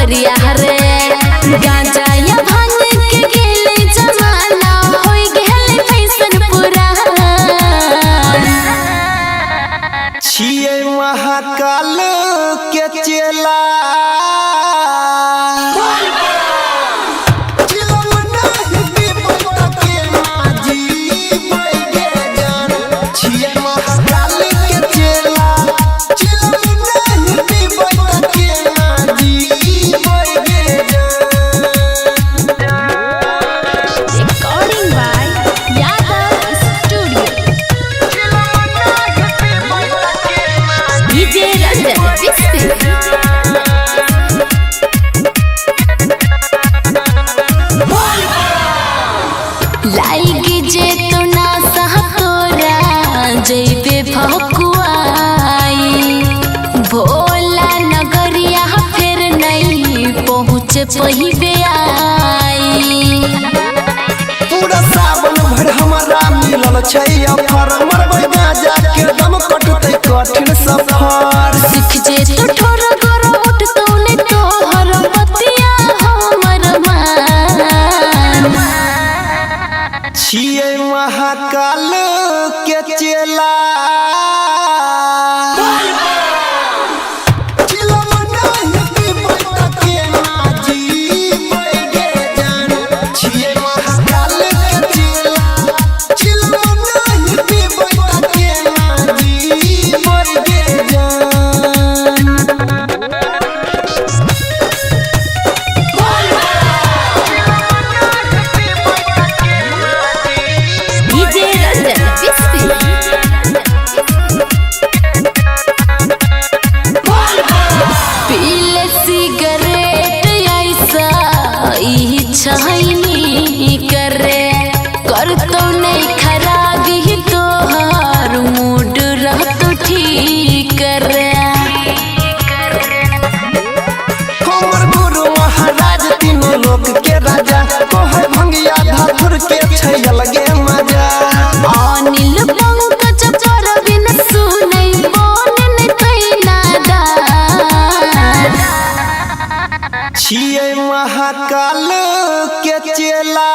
नगरिया रे गांजा या भांग के गेले जमाना होई गेले फैशन पूरा छिए महाकाल के चेला लाइक जे तो ना सह तोरा जइबे भकुआई भोला नगरिया फिर नहीं पहुँच पहिबे आई पूरा सावन भर हमारा मिलल छै अफर मरबै गाजा के दम कटतै कठिन सफर सीख जे तो ठोर गोर उठतौ ने तोहर बतिया हमर मान छिए महाकाल के चेला करे कर तो नहीं खराब ही तोहर मूड रहतो ठीक करे हमर गुरु महाराज तीनों लोक के राजा तोहर भंगिया धाधुर के छै अलगे मजा अनिल पंकज पर बिन सुनै बोलन कैना दा छिए महाकाल के चेला।